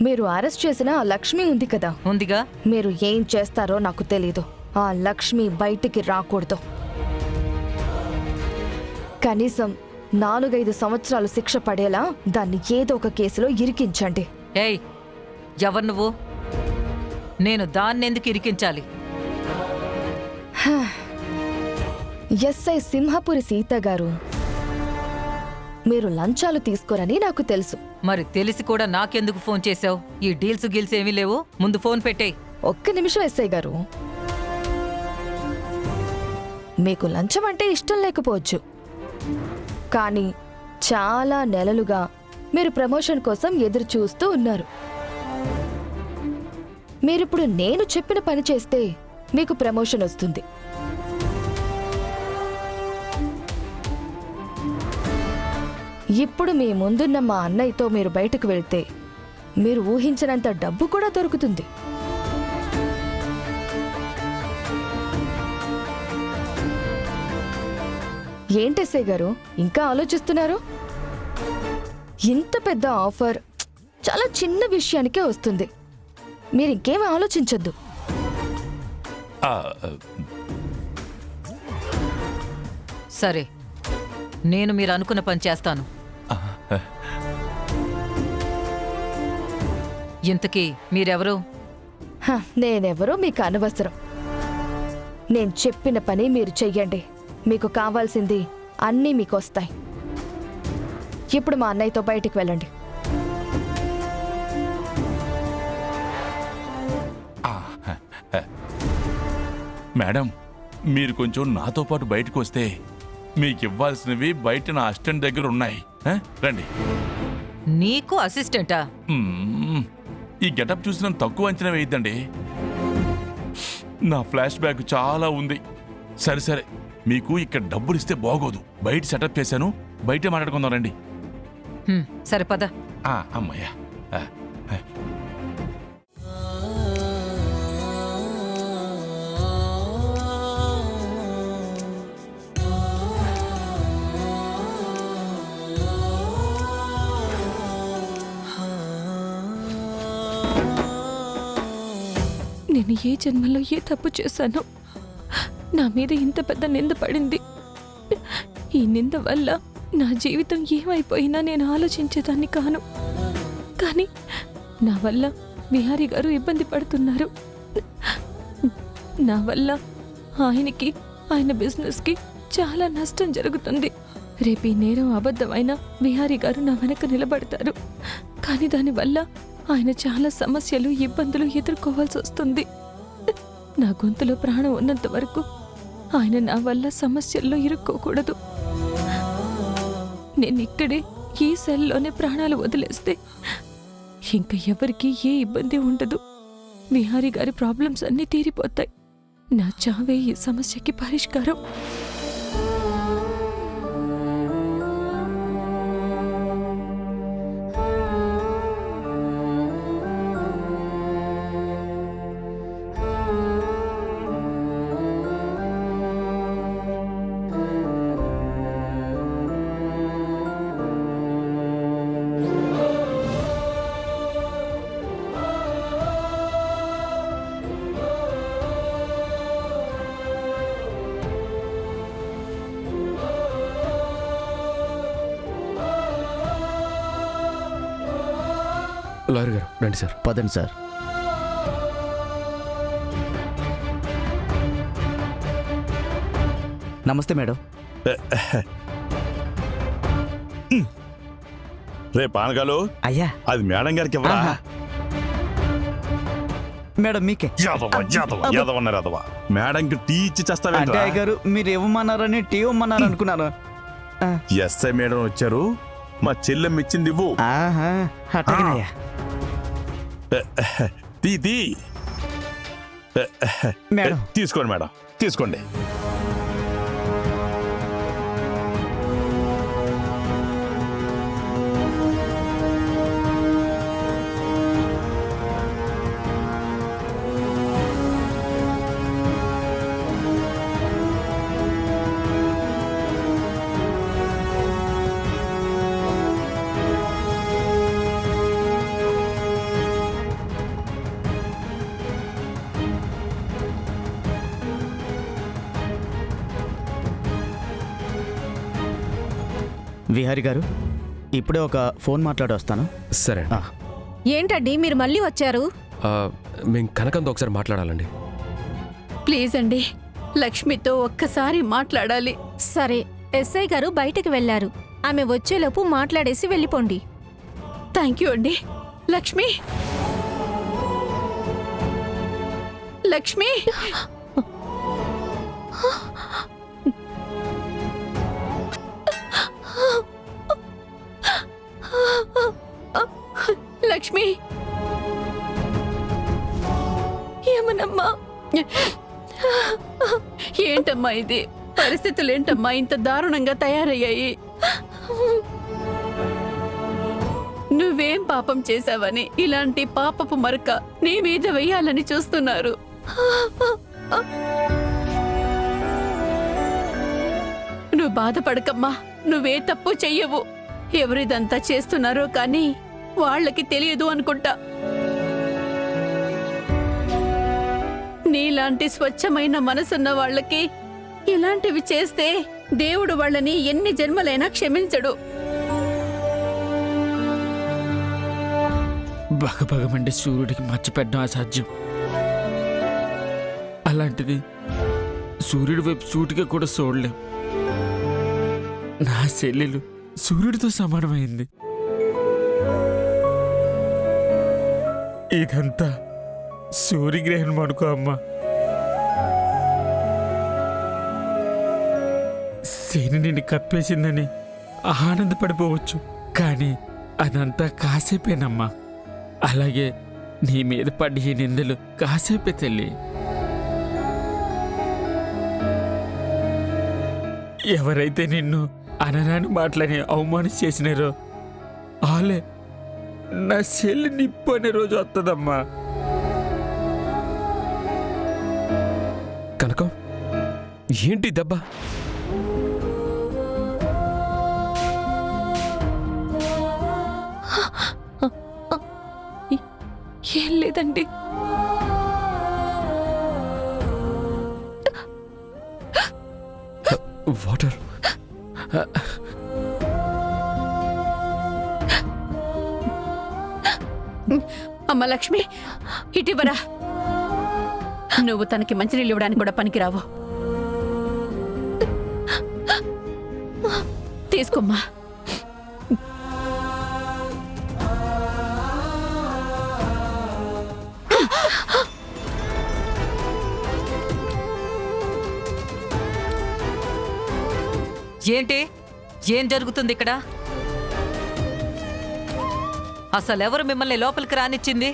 మీరు అరెస్ట్ చేసిన ఆ లక్ష్మి ఉంది కదా, ఉందిగా. మీరు ఏం చేస్తారో నాకు తెలీదు. ఆ లక్ష్మి బయటికి రాకూడదు. కనీసం 4-5 సంవత్సరాలు శిక్ష పడేలా దాన్ని ఏదో ఒక కేసులో ఇరికించండి. ఏయ్, ఎవరు నువ్వు? నేను దాన్నెందుకు ఇరికించాలి? ఎస్ఐ సింహపురి సీత గారు, మీరు లంచాలు తీసుకోరని నాకు తెలుసు. మరి తెలిసి కూడా నాకెందుకు ఫోన్ చేశావు? ఈ డీల్స్ గిల్స్ ఏమీ లేవు, ముందు ఫోన్ పెట్టేయ్. ఒక్క నిమిషం ఎస్ఐ గారు. మీకు లంచం అంటే ఇష్టం లేకపోవచ్చు, కానీ చాలా నెలలుగా మీరు ప్రమోషన్ కోసం ఎదురు చూస్తూ ఉన్నారు. మీరిప్పుడు నేను చెప్పిన పని చేస్తే మీకు ప్రమోషన్ వస్తుంది. ఇప్పుడు మీ ముందున్న మా అన్నయ్యతో మీరు బయటకు వెళ్తే మీరు ఊహించినంత డబ్బు కూడా దొరుకుతుంది. ఏంటెస్ఐ గారు ఇంకా ఆలోచిస్తున్నారు? ఇంత పెద్ద ఆఫర్ చాలా చిన్న విషయానికే వస్తుంది. మీరు ఇంకేమీ ఆలోచించొద్దు. సరే, నేను మీరు అనుకున్న పని చేస్తాను. ఇంతకీ మీరెవరు? నేనెవరో మీకు అనవసరం. నేను చెప్పిన పని మీరు చెయ్యండి. మీకు కావాల్సింది అన్నీ మీకు వస్తాయి. ఇప్పుడు మా అన్నయ్యతో బయటికి వెళ్ళండి. మేడం, మీరు కొంచెం నాతో పాటు బయటకు వస్తే మీకు ఇవ్వాల్సినవి బయట నా అసిస్టెంట్ దగ్గర ఉన్నాయి. రండి. నీకు అసిస్టెంటా? ఈ గెటప్ చూసి నన్ను తక్కువ అంచనా వేయద్దండి. నా ఫ్లాష్ బ్యాక్ చాలా ఉంది. సరే సరే, మీకు ఇక్కడ డబ్బులు ఇస్తే బాగోదు. బయట సెటప్ చేశాను, బయటే మాట్లాడుకుందాం రండి. సరే పద. అమ్మయ్యా. నేను ఏ జన్మలో ఏ తప్పు చేశానో నా మీద ఇంత పెద్ద నింద పడింది. ఈ నింద వల్ల నా జీవితం ఏమైపోయినా నేను ఆలోచించేదాన్ని కాను. కానీ నా వల్ల విహారీ గారు ఇబ్బంది పడుతున్నారు. నా వల్ల ఆయనకి, ఆయన బిజినెస్కి చాలా నష్టం జరుగుతుంది. రేపు ఈ నేరం అబద్ధమైన విహారీ గారు నా వెనక నిలబడతారు. కానీ దానివల్ల ఆయన చాలా సమస్యలు, ఇబ్బందులు ఎదుర్కోవాల్సి వస్తుంది. నా గొంతులో ప్రాణం ఉన్నంత వరకు ఆయన నా వల్ల సమస్యల్లో ఇరుక్కోకూడదు. నేను ఇక్కడే ఈ సెల్లోనే ప్రాణాలు వదిలేస్తే ఇంకా ఎవరికి ఏ ఇబ్బంది ఉండదు. విహారీ గారి ప్రాబ్లమ్స్ అన్నీ తీరిపోతాయి. నా చావే ఈ సమస్యకి పరిష్కారం. లాయర్ గారు రండి సార్. పదండి సార్. నమస్తే మేడం. రే పానకాలు, అయ్యా అది మేడం గారికి ఇవ్వరా? మేడం మీకే. యాదవన్నారదవా మేడంకి టీ ఇచ్చి అంటే చేస్తావేంట్రా? అయ్యగారు మీరు ఇవ్వమన్నారని టీ ఇవ్వమన్నారు అనుకున్నాను. ఎస్ఐ మేడం వచ్చారు, మా చెల్లెమ్మ ఇచ్చింది ఇవ్వు. అట్టగనయ్యా. తీ తీ. మేడం తీసుకోండి మేడం, తీసుకోండి. విహారి గారు ఇప్పుడే ఒక ఫోన్ మాట్లాడి వస్తాను. సరే అండి. ఏంటండి మీరు మళ్ళీ వచ్చారు? ఆ, మేము కనకంతో ఒకసారి మాట్లాడాలండి. ప్లీజ్ అండి, లక్ష్మితో ఒక్కసారి మాట్లాడాలి. సరే, ఎస్ఐ గారు బయటకు వెళ్లారు. ఆమె వచ్చేలోపు మాట్లాడేసి వెళ్ళిపోండి. థ్యాంక్ యూ అండి. లక్ష్మి, లక్ష్మి, లక్ష్మి, ఏమనమ్మా? ఏంటమ్మా ఇది? పరిస్థితులు ఏంటమ్మా ఇంత దారుణంగా తయారయ్యాయి? నువ్వేం పాపం చేశావని ఇలాంటి పాపపు మరక నీ మీద వెయ్యాలని చూస్తున్నారు. నువ్వు బాధపడకమ్మా, నువ్వే తప్పు చెయ్యవు. ఎవరిదంతా చేస్తున్నారో కానీ వాళ్ళకి తెలియదు అనుకుంటా. నీలాంటి స్వచ్ఛమైన మనసున్న వాళ్ళకి ఇలాంటివి చేస్తే దేవుడు వాళ్ళని ఎన్ని జన్మలైనా క్షమించడు. బగబగమంటే సూర్యుడికి మర్చిపెట్టడం అసాధ్యం. అలాంటిది సూర్యుడి వైపు సూటిగా కూడా చూడలేం. నా చెల్లెలు సూర్యుడితో సమానమైంది. ఇదంతా సూర్యగ్రహణం అనుకో అమ్మా. శని నిన్ను కప్పేసిందని ఆనందపడిపోవచ్చు, కానీ అదంతా కాసేపేనమ్మా. అలాగే నీ మీద పడ్డ ఈ నిందలు కాసేపే తల్లి. ఎవరైతే నిన్ను అనరాని మాటలని అవమానం చేసినారో వాళ్ళే నా చెల్లి నిప్పు అనే రోజు వస్తుందమ్మా. కనకం, ఏంటి దెబ్బ? ఏం లేదండి. వాటర్. అమ్మ లక్ష్మి, ఇటీవరా. నువ్వు తనకి మంచినీళ్ళు ఇవ్వడానికి కూడా పనికిరావు. తీసుకోమ్మా. ఏంటి? ఏం జరుగుతుంది ఇక్కడ? అసలు ఎవరు మిమ్మల్ని లోపలికి రానిచ్చింది?